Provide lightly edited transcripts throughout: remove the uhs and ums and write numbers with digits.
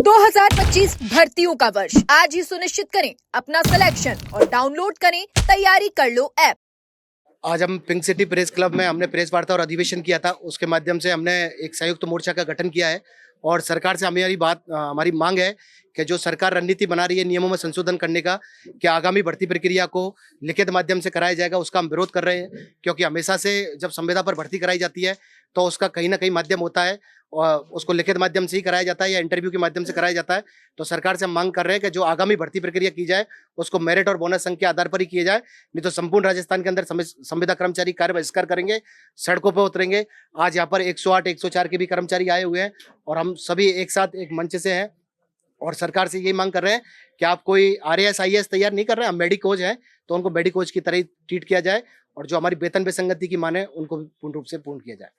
2025 भर्तियों का वर्ष आज ही सुनिश्चित करें अपना सिलेक्शन और डाउनलोड करें तैयारी कर लो ऐप। आज हम पिंक सिटी प्रेस क्लब में हमने प्रेस वार्ता और अधिवेशन किया था। उसके माध्यम से हमने एक संयुक्त मोर्चा का गठन किया है और सरकार से हमारी मांग है कि जो सरकार रणनीति बना रही है नियमों में संशोधन करने का, कि आगामी भर्ती प्रक्रिया को लिखित माध्यम से कराया जाएगा, उसका हम विरोध कर रहे हैं। क्योंकि हमेशा से जब संविदा पर भर्ती कराई जाती है तो उसका कहीं ना कहीं माध्यम होता है और उसको लिखित माध्यम से ही कराया जाता है या इंटरव्यू के माध्यम से कराया जाता है। तो सरकार से हम मांग कर रहे हैं कि जो आगामी भर्ती प्रक्रिया की जाए उसको मेरिट और बोनस अंक के आधार पर ही किया जाए, नहीं तो संपूर्ण राजस्थान के अंदर संविदा कर्मचारी कार्य बहिष्कार करेंगे, सड़कों पर उतरेंगे। आज यहाँ पर 108, 104 के भी कर्मचारी आए हुए हैं और हम सभी एक साथ एक मंच से हैं और सरकार से यही मांग कर रहे हैं कि आप कोई RAS IAS तैयार नहीं कर रहे हैं, हम मेडिकोज हैं तो उनको मेडिकोज की तरह ही ट्रीट किया जाए और जो हमारी वेतन विसंगति की मांग है उनको भी पूर्ण रूप से पूर्ण किया जाए।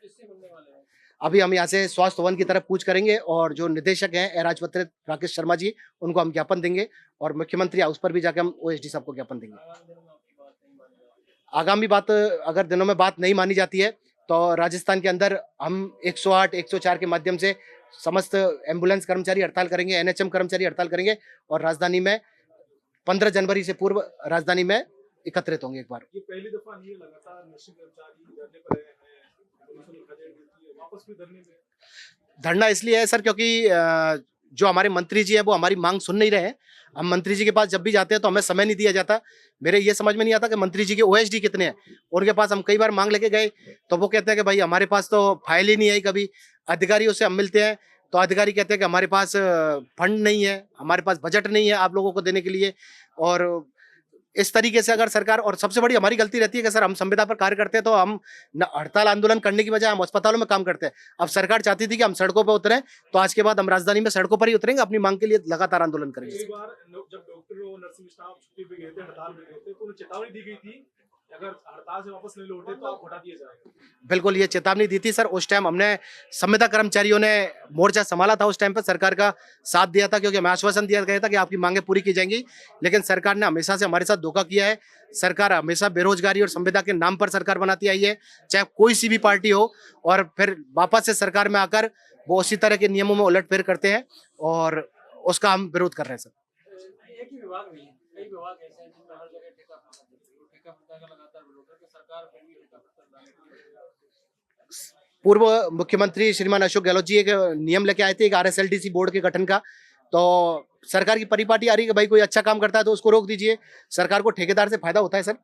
अभी हम यहाँ से स्वास्थ्य भवन की तरफ कूच करेंगे और जो निदेशक हैं राजपत्रित राकेश शर्मा जी, उनको हम ज्ञापन देंगे और मुख्यमंत्री हाउस पर भी जाकर हम OSD साहब को ज्ञापन देंगे। आगामी बात अगर दिनों में बात नहीं मानी जाती है तो राजस्थान के अंदर हम 108, 104 के माध्यम से समस्त एम्बुलेंस कर्मचारी हड़ताल करेंगे, NHM कर्मचारी हड़ताल करेंगे और राजधानी में 15 जनवरी से पूर्व राजधानी में एकत्रित होंगे। एक बार ये पहली दफा नहीं है, लगातार नशे कर्मचारी धरने पर हैं, वापस भी धरने पे। धरना इसलिए है सर क्योंकि जो हमारे मंत्री जी है वो हमारी मांग सुन नहीं रहे हैं। हम मंत्री जी के पास जब भी जाते हैं तो हमें समय नहीं दिया जाता। मेरे ये समझ में नहीं आता कि मंत्री जी के OSD कितने हैं। उनके पास हम कई बार मांग लेके गए तो वो कहते हैं कि भाई हमारे पास तो फाइल ही नहीं आई। कभी अधिकारियों से हम मिलते हैं तो अधिकारी कहते हैं कि हमारे पास फंड नहीं है, हमारे पास बजट नहीं है आप लोगों को देने के लिए। और इस तरीके से अगर सरकार, और सबसे बड़ी हमारी गलती रहती है कि सर हम संविदा पर कार्य करते हैं तो हम हड़ताल आंदोलन करने की बजाय हम अस्पतालों में काम करते हैं। अब सरकार चाहती थी कि हम सड़कों पर उतरें तो आज के बाद हम राजधानी में सड़कों पर ही उतरेंगे, अपनी मांग के लिए लगातार आंदोलन करेंगे। पिछली बार जब डॉक्टर और नर्सिंग स्टाफ छुट्टी पे गए थे, हड़ताल पे गए थे, तो उन्हें चेतावनी दी गई थी अगर हड़ताल से वापस नहीं लौटे तो आप हटा दिया जाएगा। बिल्कुल ये चेतावनी दी थी सर। उस टाइम हमने संविदा कर्मचारियों ने मोर्चा संभाला था, उस टाइम पर सरकार का साथ दिया था क्योंकि हमें आश्वासन दिया गया था कि आपकी मांगें पूरी की जाएंगी। लेकिन सरकार ने हमेशा से हमारे साथ धोखा किया है। सरकार हमेशा बेरोजगारी और संविदा के नाम पर सरकार बनाती आई है, चाहे कोई सी भी पार्टी हो, और फिर वापस से सरकार में आकर वो उसी तरह के नियमों में उलटफेर करते हैं और उसका हम विरोध कर रहे हैं सर। एक ही विभाग नहीं है, कई विभाग ऐसे हैं जिनमें हर जगह ठेका का लगातार विरोध है कि सरकार फिर भी पूर्व मुख्यमंत्री श्रीमान अशोक गहलोत जी एक नियम लेके आए थे एक RSLDC बोर्ड के गठन का। तो सरकार की परिपाटी आ रही है कि भाई कोई अच्छा काम करता है तो उसको रोक दीजिए। सरकार को ठेकेदार से फायदा होता है सर।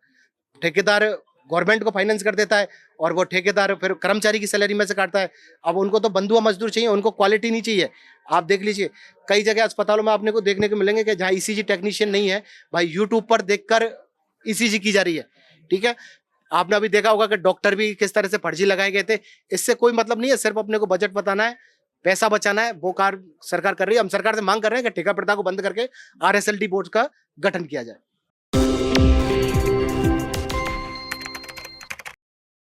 ठेकेदार गवर्नमेंट को फाइनेंस कर देता है और वो ठेकेदार फिर कर्मचारी की सैलरी में से काटता है। अब उनको तो बंधुआ मजदूर चाहिए, उनको क्वालिटी नहीं चाहिए। आप देख लीजिए कई जगह अस्पतालों में आपने को देखने को मिलेंगे कि जहाँ ECG टेक्नीशियन नहीं है, भाई यूट्यूब पर देखकर ECG की जा रही है। ठीक है, आपने अभी देखा होगा कि डॉक्टर भी किस तरह से फर्जी लगाए गए थे। इससे कोई मतलब नहीं है, सिर्फ अपने को बजट बताना है, पैसा बचाना है, वो कार्य सरकार कर रही है। हम सरकार से मांग कर रहे हैं कि ठेका प्रथा को बंद करके RSLD बोर्ड का गठन किया जाए।